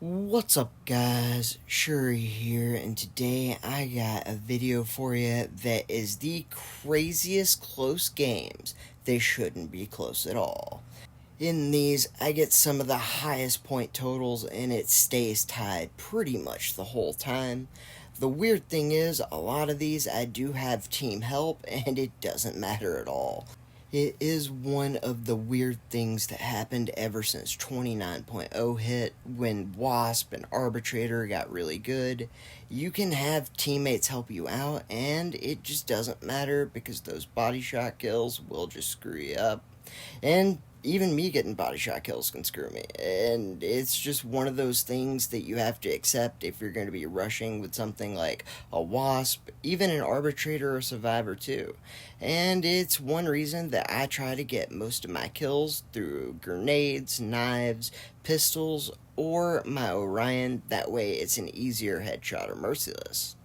What's up guys, Shouri here, and today I got a video for you that is the craziest close games. They shouldn't be close at all. In these, I get some of the highest point totals and it stays tied pretty much the whole time. The weird thing is, a lot of these I do have team help and it doesn't matter at all. It is one of the weird things that happened ever since 29.0 hit, when Wasp and Arbitrator got really good. You can have teammates help you out, and it just doesn't matter because those body shot kills will just screw you up. And even me getting body shot kills can screw me. And it's just one of those things that you have to accept if you're going to be rushing with something like a Wasp, even an Arbitrator or Survivor too. And it's one reason that I try to get most of my kills through grenades, knives, pistols, or my Orion. That way it's an easier headshot or merciless.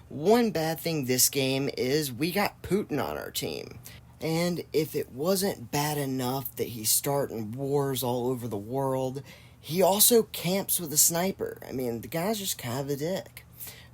One bad thing this game is we got Putin on our team. And if it wasn't bad enough that he's starting wars all over the world, he also camps with a sniper. I mean, the guy's just kind of a dick.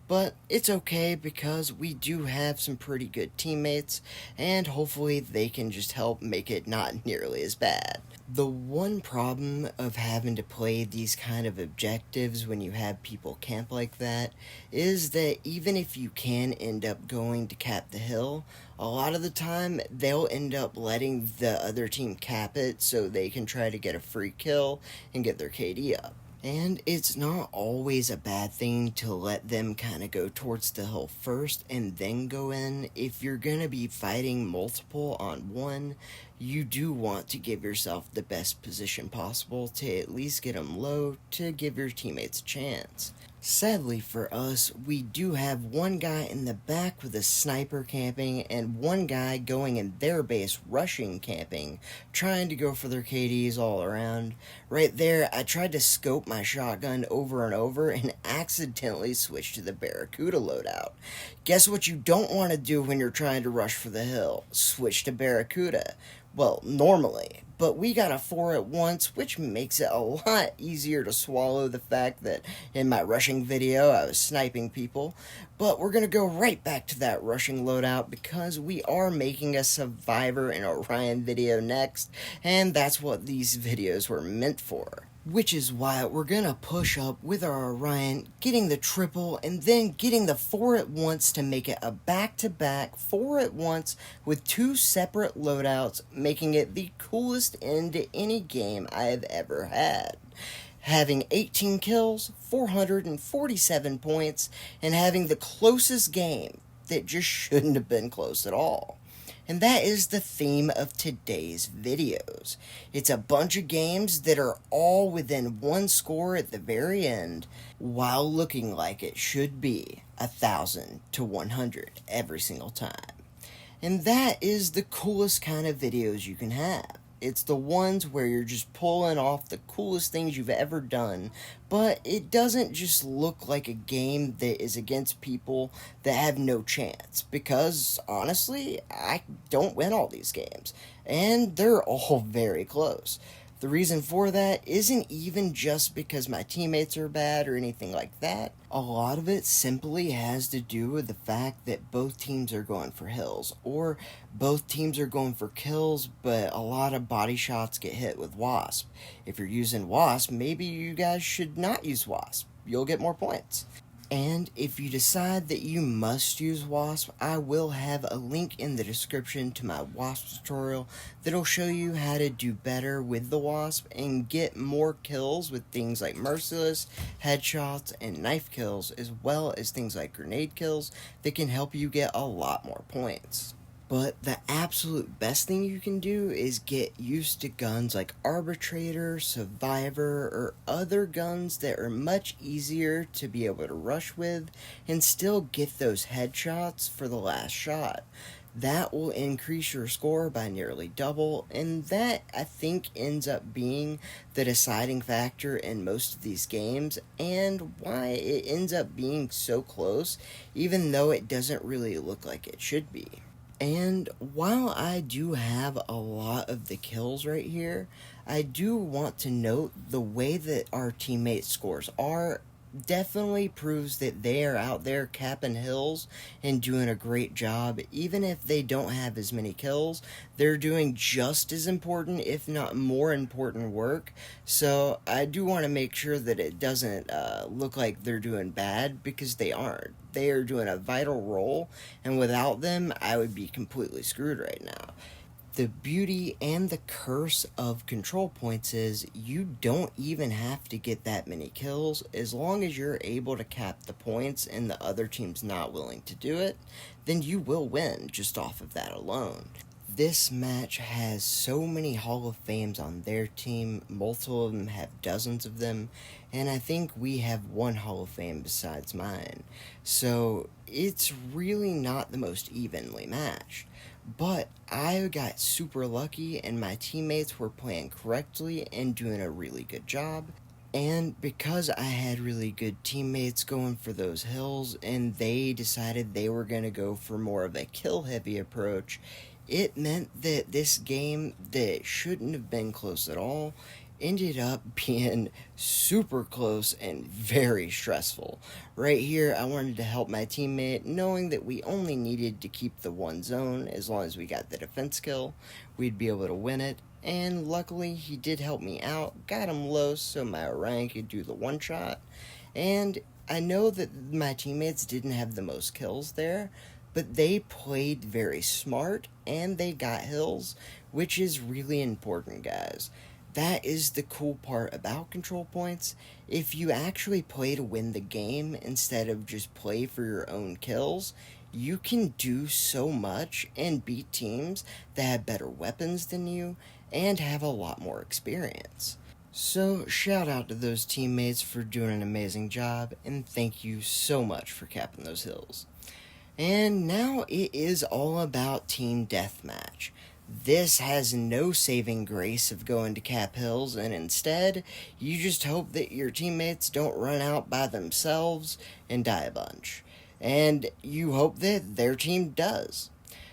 But it's okay because we do have some pretty good teammates, and hopefully they can just help make it not nearly as bad. The one problem of having to play these kind of objectives when you have people camp like that is that even if you can end up going to cap the hill, a lot of the time they'll end up letting the other team cap it so they can try to get a free kill and get their KD up. And it's not always a bad thing to let them kind of go towards the hill first and then go in. If you're going to be fighting multiple on one, you do want to give yourself the best position possible to at least get them low to give your teammates a chance. Sadly for us, we do have one guy in the back with a sniper camping and one guy going in their base rushing camping, trying to go for their KDs all around. Right there, I tried to scope my shotgun over and over and accidentally switched to the Barracuda loadout. Guess what you don't want to do when you're trying to rush for the hill? Switch to Barracuda. Well, normally, but we got a 4 at once, which makes it a lot easier to swallow the fact that in my rushing video I was sniping people. But we're going to go right back to that rushing loadout because we are making a Survivor and Orion video next, and that's what these videos were meant for. Which is why we're gonna push up with our Orion, getting the triple, and then getting the 4 at once to make it a back-to-back 4 at once with 2 separate loadouts, making it the coolest end to any game I've ever had. Having 18 kills, 447 points, and having the closest game that just shouldn't have been close at all. And that is the theme of today's videos. It's a bunch of games that are all within one score at the very end, while looking like it should be 1,000 to 100 every single time. And that is the coolest kind of videos you can have. It's the ones where you're just pulling off the coolest things you've ever done, but it doesn't just look like a game that is against people that have no chance, because honestly, I don't win all these games, and they're all very close. The reason for that isn't even just because my teammates are bad or anything like that. A lot of it simply has to do with the fact that both teams are going for hills, or both teams are going for kills, but a lot of body shots get hit with Wasp. If you're using Wasp, maybe you guys should not use Wasp. You'll get more points. And if you decide that you must use Wasp, I will have a link in the description to my Wasp tutorial that'll show you how to do better with the Wasp and get more kills with things like merciless, headshots, and knife kills, as well as things like grenade kills that can help you get a lot more points. But the absolute best thing you can do is get used to guns like Arbitrator, Survivor, or other guns that are much easier to be able to rush with and still get those headshots for the last shot. That will increase your score by nearly double, and that, I think, ends up being the deciding factor in most of these games, and why it ends up being so close, even though it doesn't really look like it should be. And while I do have a lot of the kills right here, I do want to note the way that our teammates' scores are definitely proves that they are out there capping hills and doing a great job. Even if they don't have as many kills, they're doing just as important, if not more important work. So I do want to make sure that it doesn't look like they're doing bad, because they aren't. They are doing a vital role, and without them I would be completely screwed right now. The beauty and the curse of control points is you don't even have to get that many kills. As long as you're able to cap the points and the other team's not willing to do it, then you will win just off of that alone. This match has so many Hall of Fames on their team. Multiple of them have dozens of them, and I think we have one Hall of Fame besides mine. So it's really not the most evenly matched. But I got super lucky, and my teammates were playing correctly and doing a really good job. And because I had really good teammates going for those hills, and they decided they were going to go for more of a kill-heavy approach, it meant that this game that shouldn't have been close at all ended up being super close and very stressful. Right here, I wanted to help my teammate, knowing that we only needed to keep the one zone. As long as we got the defense kill, we'd be able to win it. And luckily, he did help me out, got him low so my Orion could do the one shot. And I know that my teammates didn't have the most kills there, but they played very smart and they got hills, which is really important, guys. That is the cool part about control points. If you actually play to win the game instead of just play for your own kills, you can do so much and beat teams that have better weapons than you and have a lot more experience. So shout out to those teammates for doing an amazing job, and thank you so much for capping those hills. And now it is all about Team Deathmatch. This has no saving grace of going to cap hills, and instead, you just hope that your teammates don't run out by themselves and die a bunch. And you hope that their team does.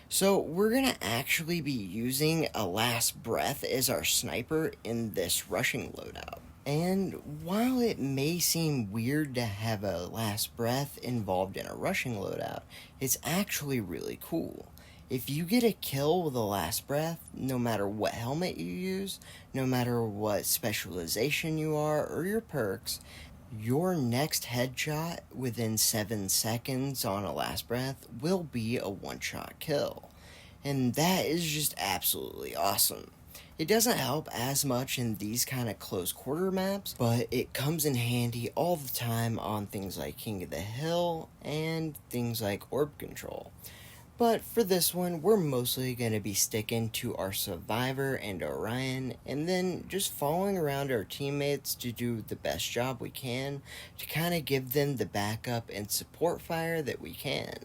So we're going to actually be using a last breath as our sniper in this rushing loadout. And while it may seem weird to have a last breath involved in a rushing loadout, it's actually really cool. If you get a kill with a last breath, no matter what helmet you use, no matter what specialization you are or your perks, your next headshot within 7 seconds on a last breath will be a one-shot kill. And that is just absolutely awesome. It doesn't help as much in these kind of close quarter maps, but it comes in handy all the time on things like King of the Hill and things like Orb Control. But for this one, we're mostly going to be sticking to our Survivor and Orion, and then just following around our teammates to do the best job we can to kind of give them the backup and support fire that we can.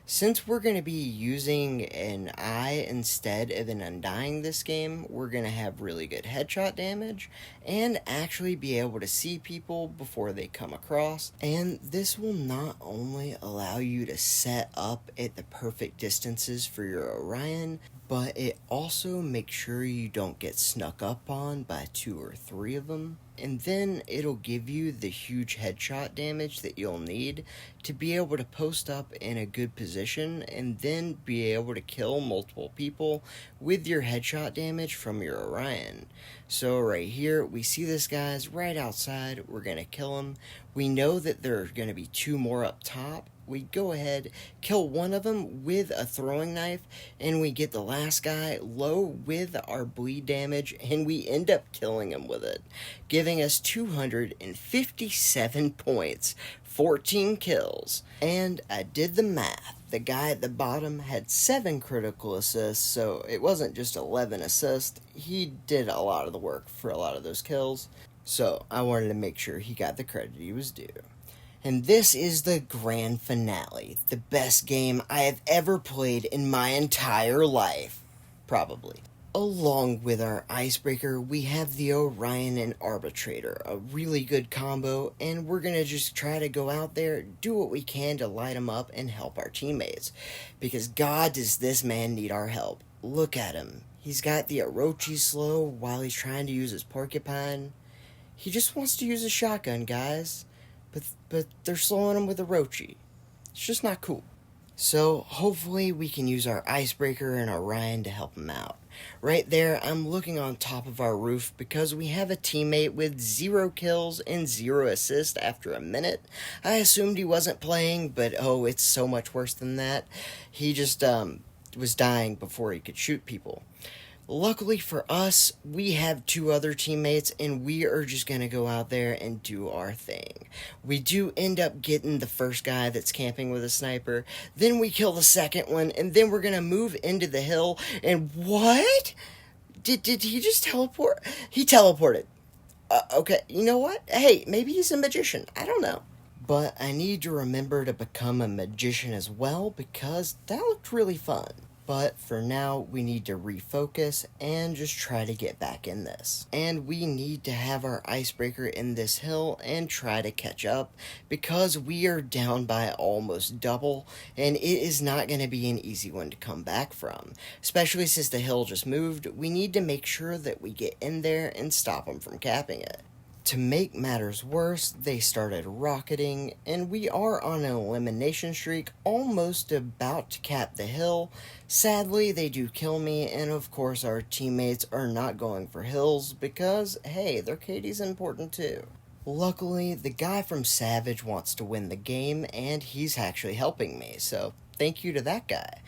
Since we're going to be using an eye instead of an undying this game, we're going to have really good headshot damage and actually be able to see people before they come across. And this will not only allow you to set up at the perfect distances for your Orion, but it also makes sure you don't get snuck up on by 2 or 3 of them. And then it'll give you the huge headshot damage that you'll need to be able to post up in a good position and then be able to kill multiple people with your headshot damage from your Orion. So right here, we see this guy's right outside. We're going to kill him. We know that there are going to be 2 more up top. We go ahead, kill one of them with a throwing knife, and we get the last guy low with our bleed damage, and we end up killing him with it, giving us 257 points, 14 kills. And I did the math. The guy at the bottom had 7 critical assists, so it wasn't just 11 assists. He did a lot of the work for a lot of those kills, so I wanted to make sure he got the credit he was due. And this is the grand finale, the best game I have ever played in my entire life, probably. Along with our Icebreaker, we have the Orion and Arbitrator, a really good combo, and we're going to just try to go out there, do what we can to light them up and help our teammates. Because God, does this man need our help. Look at him. He's got the Orochi slow while he's trying to use his porcupine. He just wants to use a shotgun, guys. But they're slowing him with Orochi. It's just not cool. So hopefully we can use our Icebreaker and Orion to help him out. Right there, I'm looking on top of our roof because we have a teammate with 0 kills and 0 assists after a minute. I assumed he wasn't playing, but oh, it's so much worse than that. He just was dying before he could shoot people. Luckily for us, we have 2 other teammates, and we are just going to go out there and do our thing. We do end up getting the first guy that's camping with a sniper, then we kill the second one, and then we're going to move into the hill, and what? Did he just teleport? He teleported. Okay, you know what? Hey, maybe he's a magician. I don't know. But I need to remember to become a magician as well, because that looked really fun. But for now, we need to refocus and just try to get back in this. And we need to have our Icebreaker in this hill and try to catch up, because we are down by almost double, and it is not going to be an easy one to come back from. Especially since the hill just moved, we need to make sure that we get in there and stop them from capping it. To make matters worse, they started rocketing, and we are on an elimination streak, almost about to cap the hill. Sadly, they do kill me, and of course our teammates are not going for hills because, hey, their KD's important too. Luckily, the guy from Savage wants to win the game, and he's actually helping me, so thank you to that guy.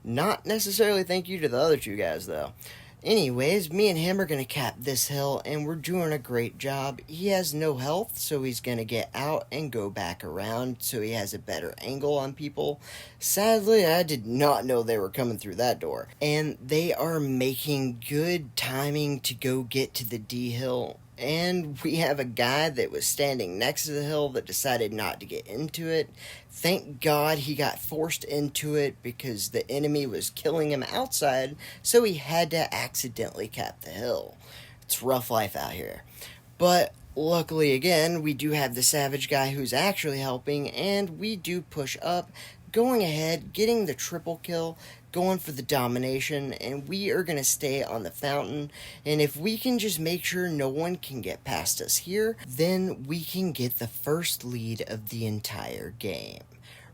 Not necessarily thank you to the other 2 guys, though. Anyways, me and him are going to cap this hill, and we're doing a great job. He has no health, so he's going to get out and go back around so he has a better angle on people. Sadly, I did not know they were coming through that door. And they are making good timing to go get to the D hill. And we have a guy that was standing next to the hill that decided not to get into it. Thank God he got forced into it because the enemy was killing him outside, so he had to accidentally cap the hill. It's rough life out here. But luckily, again, we do have the Savage guy who's actually helping, and we do push up, going ahead, getting the triple kill, going for the domination, and we are going to stay on the fountain. And if we can just make sure no one can get past us here, then we can get the first lead of the entire game.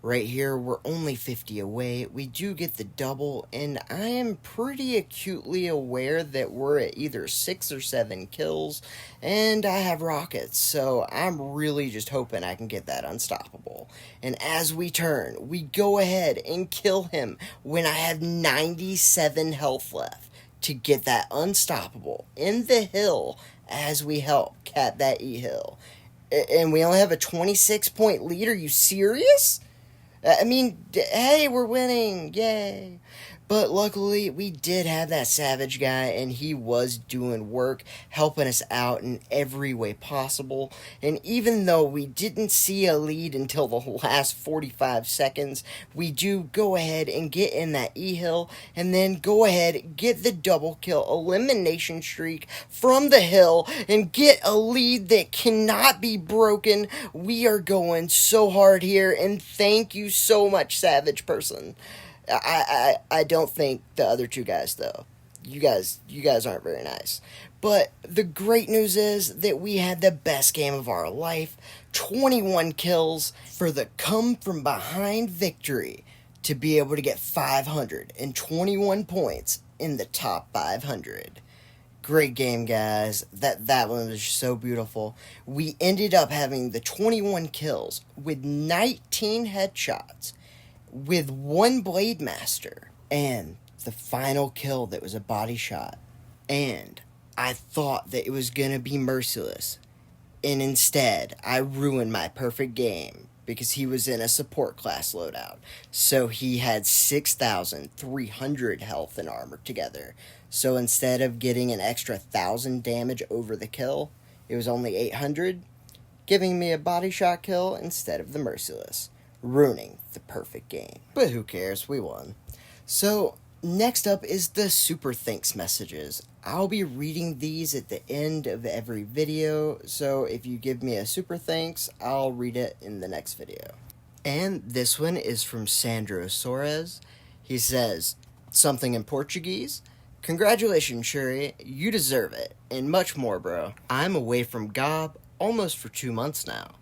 Right here, we're only 50 away. We do get the double, and I am pretty acutely aware that we're at either 6 or 7 kills, and I have rockets, so I'm really just hoping I can get that unstoppable. And as we turn, we go ahead and kill him when I have 97 health left to get that unstoppable in the hill as we help cap that E-hill. And we only have a 26-point lead. Are you serious? I mean, hey, we're winning, yay. But luckily, we did have that Savage guy, and he was doing work, helping us out in every way possible. And even though we didn't see a lead until the last 45 seconds, we do go ahead and get in that E-hill, and then go ahead, get the double kill elimination streak from the hill, and get a lead that cannot be broken. We are going so hard here, and thank you so much, Savage person. I don't think the other 2 guys, though. You guys aren't very nice. But the great news is that we had the best game of our life. 21 kills for the come-from-behind victory to be able to get 521 points in the top 500. Great game, guys. That one was so beautiful. We ended up having the 21 kills with 19 headshots, with 1 Blade Master, and the final kill that was a body shot. And I thought that it was going to be merciless, and instead I ruined my perfect game because he was in a support class loadout. So he had 6,300 health and armor together. So instead of getting an extra 1,000 damage over the kill, it was only 800, giving me a body shot kill instead of the merciless, ruining the perfect game. But who cares, we won. So next up is the super thanks messages. I'll be reading these at the end of every video, so if you give me a super thanks, I'll read it in the next video. And this one is from Sandro Soares. He says something in Portuguese: Congratulations, Shouri. You deserve it, and much more, bro. I'm away from Gob almost for 2 months now.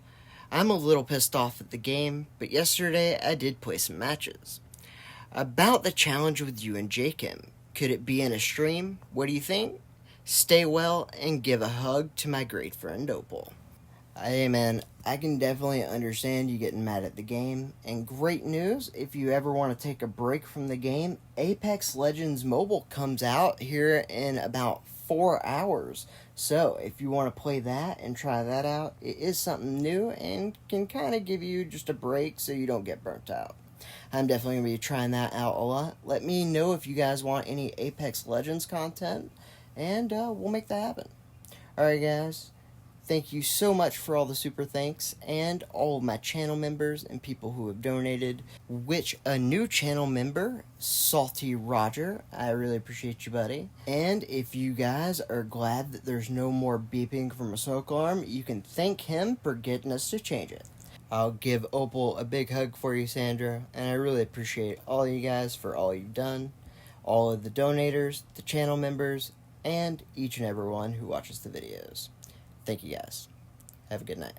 I'm a little pissed off at the game, but yesterday I did play some matches. About the challenge with you and Jacob, could it be in a stream? What do you think? Stay well and give a hug to my great friend Opal. Hey man, I can definitely understand you getting mad at the game. And great news, if you ever want to take a break from the game, Apex Legends Mobile comes out here in about 4 hours. So if you want to play that and try that out, it is something new and can kind of give you just a break so you don't get burnt out. I'm definitely going to be trying that out a lot. Let me know if you guys want any Apex Legends content, and we'll make that happen. Alright guys, thank you so much for all the super thanks and all of my channel members and people who have donated, which a new channel member, Salty Roger, I really appreciate you, buddy. And if you guys are glad that there's no more beeping from a smoke alarm, you can thank him for getting us to change it. I'll give Opal a big hug for you, Sandra, and I really appreciate all you guys for all you've done, all of the donators, the channel members, and each and every one who watches the videos. Thank you guys. Have a good night.